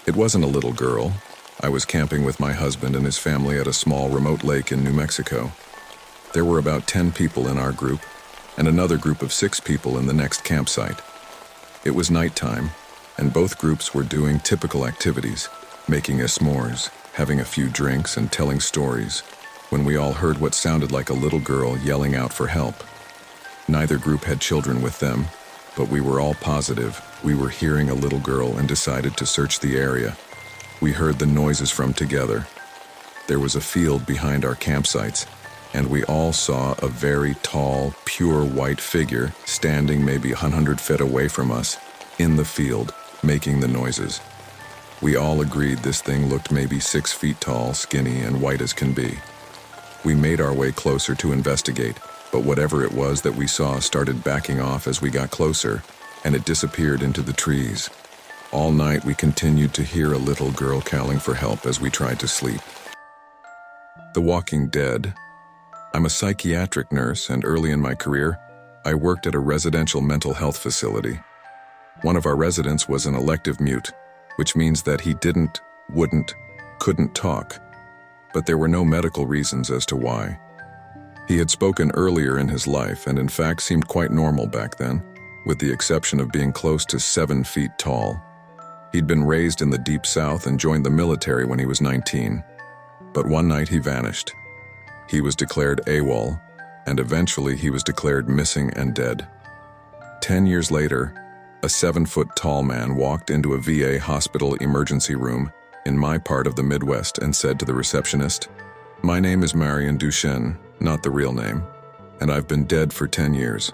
It wasn't a little girl. I was camping with my husband and his family at a small remote lake in New Mexico. There were about 10 people in our group, and another group of 6 people in the next campsite. It was nighttime, and both groups were doing typical activities, making s'mores, having a few drinks, and telling stories, when we all heard what sounded like a little girl yelling out for help. Neither group had children with them, but we were all positive we were hearing a little girl and decided to search the area. We heard the noises from together. There was a field behind our campsites, and we all saw a very tall, pure white figure standing maybe 100 feet away from us, in the field, making the noises. We all agreed this thing looked maybe 6 feet tall, skinny, and white as can be. We made our way closer to investigate, but whatever it was that we saw started backing off as we got closer, and it disappeared into the trees. All night we continued to hear a little girl calling for help as we tried to sleep. The Walking Dead. I'm a psychiatric nurse, and early in my career, I worked at a residential mental health facility. One of our residents was an elective mute, which means that he couldn't talk, but there were no medical reasons as to why. He had spoken earlier in his life and in fact seemed quite normal back then, with the exception of being close to 7 feet tall. He'd been raised in the Deep South and joined the military when he was 19. But one night he vanished. He was declared AWOL, and eventually he was declared missing and dead. 10 years later, a 7-foot-tall man walked into a VA hospital emergency room in my part of the Midwest and said to the receptionist, "My name is Marion Duchenne, not the real name, and I've been dead for 10 years.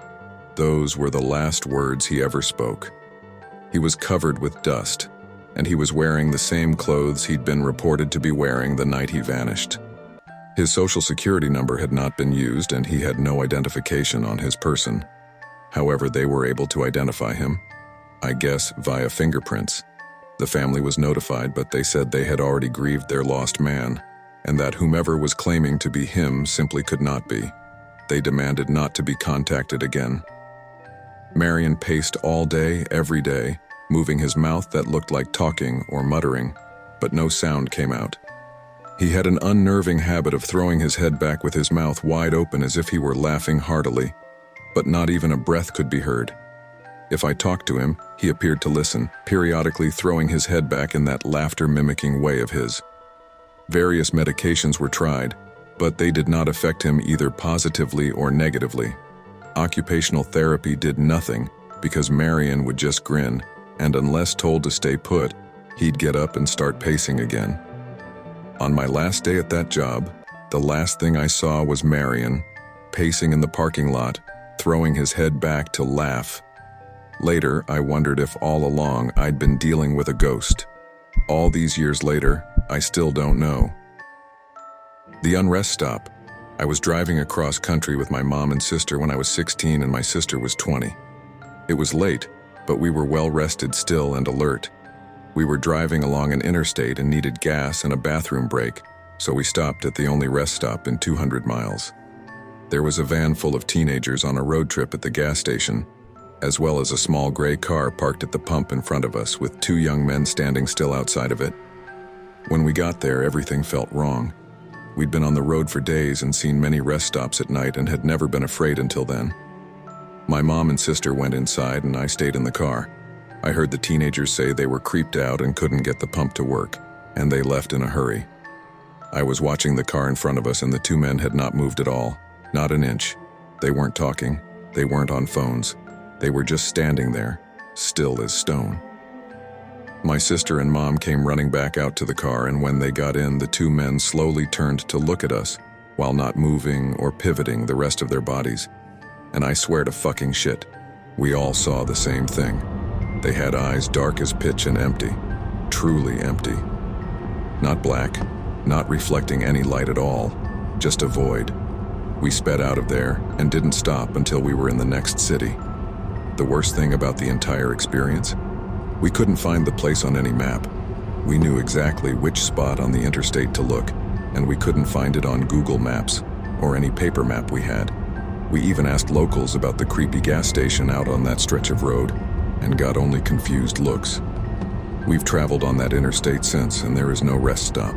Those were the last words he ever spoke. He was covered with dust, and he was wearing the same clothes he'd been reported to be wearing the night he vanished. His social security number had not been used, and he had no identification on his person. However, they were able to identify him, I guess via fingerprints. The family was notified, but they said they had already grieved their lost man, and that whomever was claiming to be him simply could not be. They demanded not to be contacted again." Marion paced all day, every day, moving his mouth that looked like talking or muttering, but no sound came out. He had an unnerving habit of throwing his head back with his mouth wide open as if he were laughing heartily, but not even a breath could be heard. If I talked to him, he appeared to listen, periodically throwing his head back in that laughter-mimicking way of his. Various medications were tried, but they did not affect him either positively or negatively. Occupational therapy did nothing because Marion would just grin, and unless told to stay put, he'd get up and start pacing again. On my last day at that job, the last thing I saw was Marion, pacing in the parking lot, throwing his head back to laugh. Later, I wondered if all along I'd been dealing with a ghost. All these years later, I still don't know. The Unrest Stop. I was driving across country with my mom and sister when I was 16 and my sister was 20. It was late, but we were well rested still and alert. We were driving along an interstate and needed gas and a bathroom break, so we stopped at the only rest stop in 200 miles. There was a van full of teenagers on a road trip at the gas station, as well as a small gray car parked at the pump in front of us with 2 young men standing still outside of it. When we got there, everything felt wrong. We'd been on the road for days and seen many rest stops at night and had never been afraid until then. My mom and sister went inside and I stayed in the car. I heard the teenagers say they were creeped out and couldn't get the pump to work, and they left in a hurry. I was watching the car in front of us and the 2 men had not moved at all, not an inch. They weren't talking, they weren't on phones. They were just standing there, still as stone. My sister and mom came running back out to the car, and when they got in, the 2 men slowly turned to look at us, while not moving or pivoting the rest of their bodies. And I swear to fucking shit, we all saw the same thing. They had eyes dark as pitch and empty, truly empty. Not black, not reflecting any light at all, just a void. We sped out of there and didn't stop until we were in the next city. The worst thing about the entire experience? We couldn't find the place on any map. We knew exactly which spot on the interstate to look, and we couldn't find it on Google Maps or any paper map we had. We even asked locals about the creepy gas station out on that stretch of road and got only confused looks. We've traveled on that interstate since, and there is no rest stop.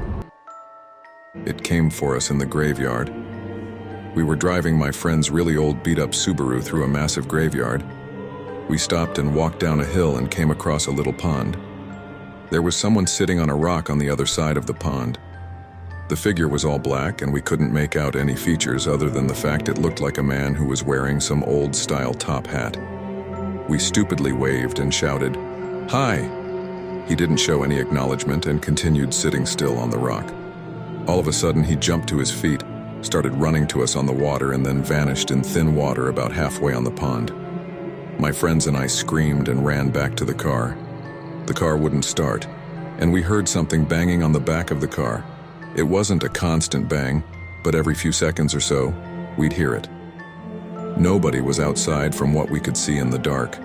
It came for us in the graveyard. We were driving my friend's really old beat-up Subaru through a massive graveyard. We stopped and walked down a hill and came across a little pond. There was someone sitting on a rock on the other side of the pond. The figure was all black, and we couldn't make out any features other than the fact it looked like a man who was wearing some old-style top hat. We stupidly waved and shouted, "Hi!" He didn't show any acknowledgement and continued sitting still on the rock. All of a sudden, he jumped to his feet, started running to us on the water, and then vanished in thin water about halfway on the pond. My friends and I screamed and ran back to the car. The car wouldn't start, and we heard something banging on the back of the car. It wasn't a constant bang, but every few seconds or so, we'd hear it. Nobody was outside from what we could see in the dark,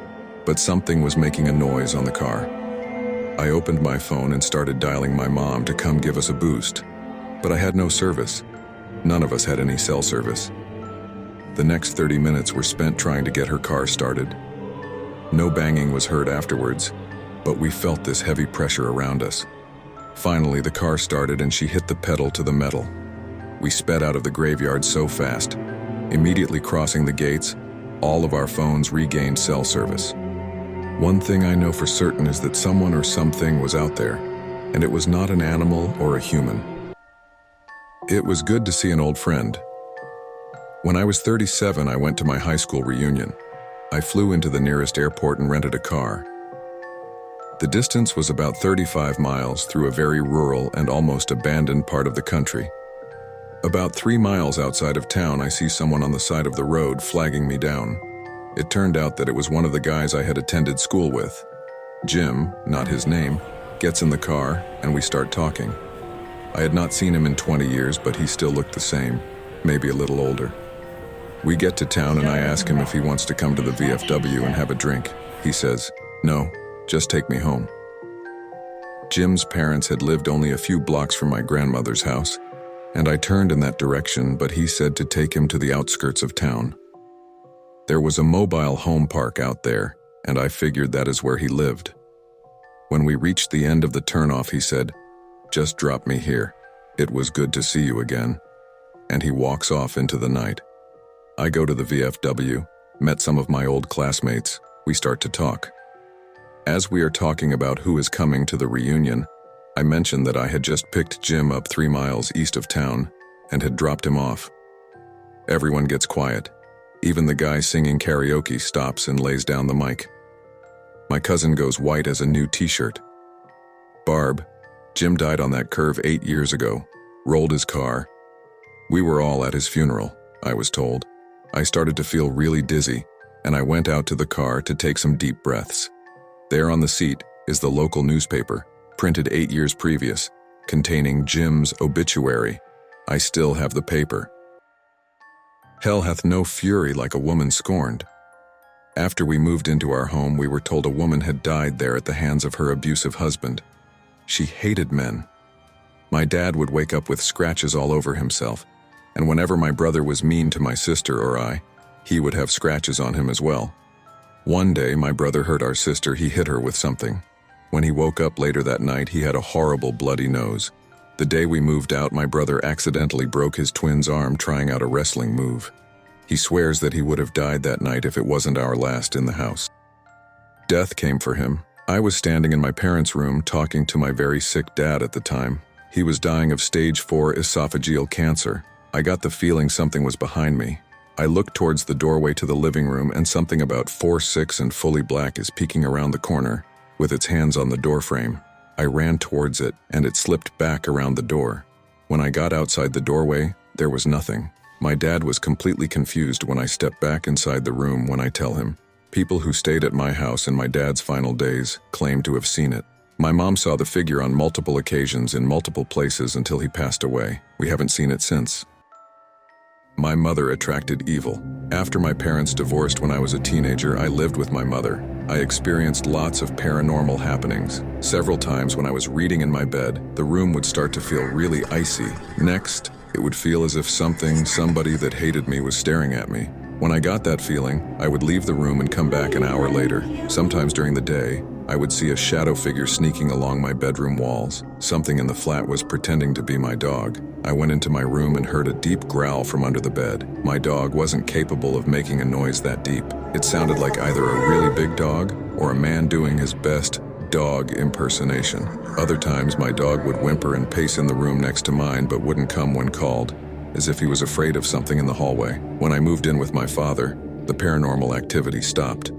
but something was making a noise on the car. I opened my phone and started dialing my mom to come give us a boost, but I had no service. None of us had any cell service. The next 30 minutes were spent trying to get her car started. No banging was heard afterwards, but we felt this heavy pressure around us. Finally, the car started and she hit the pedal to the metal. We sped out of the graveyard so fast. Immediately crossing the gates, all of our phones regained cell service. One thing I know for certain is that someone or something was out there, and it was not an animal or a human. It was good to see an old friend. When I was 37, I went to my high school reunion. I flew into the nearest airport and rented a car. The distance was about 35 miles through a very rural and almost abandoned part of the country. About 3 miles outside of town, I see someone on the side of the road flagging me down. It turned out that it was one of the guys I had attended school with. Jim, not his name, gets in the car and we start talking. I had not seen him in 20 years, but he still looked the same, maybe a little older. We get to town and I ask him if he wants to come to the VFW and have a drink. He says, "No, just take me home." Jim's parents had lived only a few blocks from my grandmother's house, and I turned in that direction, but he said to take him to the outskirts of town. There was a mobile home park out there, and I figured that is where he lived. When we reached the end of the turnoff, he said, "Just drop me here. It was good to see you again." And he walks off into the night. I go to the VFW, met some of my old classmates. We start to talk. As we are talking about who is coming to the reunion, I mentioned that I had just picked Jim up 3 miles east of town and had dropped him off. Everyone gets quiet. Even the guy singing karaoke stops and lays down the mic. My cousin goes white as a new t-shirt. "Barb, Jim died on that curve 8 years ago, rolled his car. We were all at his funeral," I was told. I started to feel really dizzy, and I went out to the car to take some deep breaths. There on the seat is the local newspaper, printed 8 years previous, containing Jim's obituary. I still have the paper. Hell hath no fury like a woman scorned. After we moved into our home, we were told a woman had died there at the hands of her abusive husband. She hated men. My dad would wake up with scratches all over himself, and whenever my brother was mean to my sister or I, he would have scratches on him as well. One day, my brother hurt our sister. He hit her with something. When he woke up later that night, he had a horrible bloody nose. The day we moved out, my brother accidentally broke his twin's arm trying out a wrestling move. He swears that he would have died that night if it wasn't our last in the house. Death came for him. I was standing in my parents' room talking to my very sick dad at the time. He was dying of stage 4 esophageal cancer. I got the feeling something was behind me. I looked towards the doorway to the living room, and something about 4'6" and fully black is peeking around the corner, with its hands on the doorframe. I ran towards it, and it slipped back around the door. When I got outside the doorway, there was nothing. My dad was completely confused when I stepped back inside the room. When I tell him, people who stayed at my house in my dad's final days claimed to have seen it. My mom saw the figure on multiple occasions in multiple places until he passed away. We haven't seen it since. My mother attracted evil. After my parents divorced when I was a teenager, I lived with my mother. I experienced lots of paranormal happenings. Several times when I was reading in my bed, the room would start to feel really icy. Next, it would feel as if somebody that hated me was staring at me. When I got that feeling, I would leave the room and come back an hour later. Sometimes during the day, I would see a shadow figure sneaking along my bedroom walls. Something in the flat was pretending to be my dog. I went into my room and heard a deep growl from under the bed. My dog wasn't capable of making a noise that deep. It sounded like either a really big dog or a man doing his best dog impersonation. Other times my dog would whimper and pace in the room next to mine but wouldn't come when called, as if he was afraid of something in the hallway. When I moved in with my father, the paranormal activity stopped.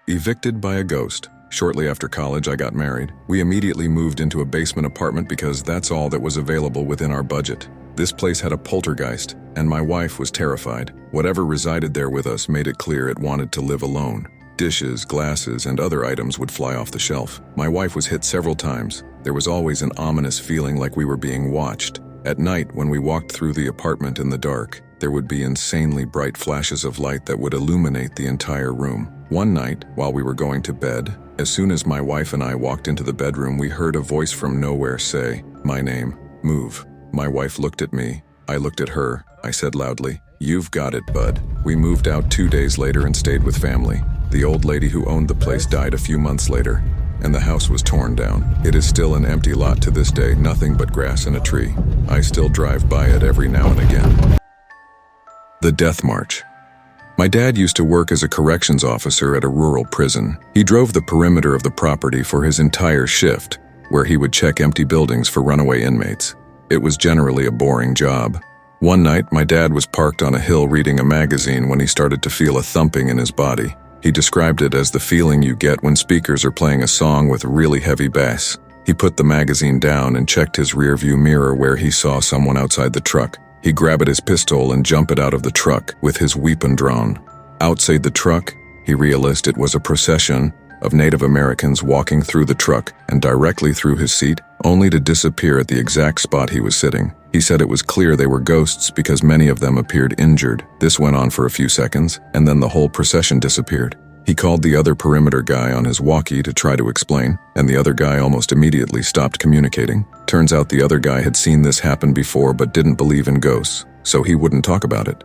Evicted by a ghost. Shortly after college, I got married. We immediately moved into a basement apartment because that's all that was available within our budget. This place had a poltergeist, and my wife was terrified. Whatever resided there with us made it clear it wanted to live alone. Dishes, glasses, and other items would fly off the shelf. My wife was hit several times. There was always an ominous feeling like we were being watched. At night, when we walked through the apartment in the dark, there would be insanely bright flashes of light that would illuminate the entire room. One night, while we were going to bed, as soon as my wife and I walked into the bedroom, we heard a voice from nowhere say, "My name, move." My wife looked at me. I looked at her. I said loudly, "You've got it, bud." We moved out 2 days later and stayed with family. The old lady who owned the place died a few months later, and the house was torn down. It is still an empty lot to this day, nothing but grass and a tree. I still drive by it every now and again. The Death March. My dad used to work as a corrections officer at a rural prison. He drove the perimeter of the property for his entire shift, where he would check empty buildings for runaway inmates. It was generally a boring job. One night, my dad was parked on a hill reading a magazine when he started to feel a thumping in his body. He described it as the feeling you get when speakers are playing a song with really heavy bass. He put the magazine down and checked his rearview mirror where he saw someone outside the truck. He grabbed his pistol and jumped out of the truck with his weapon drawn. Outside the truck, he realized it was a procession of Native Americans walking through the truck and directly through his seat, only to disappear at the exact spot he was sitting. He said it was clear they were ghosts because many of them appeared injured. This went on for a few seconds, and then the whole procession disappeared. He called the other perimeter guy on his walkie to try to explain, and the other guy almost immediately stopped communicating. Turns out the other guy had seen this happen before but didn't believe in ghosts, so he wouldn't talk about it.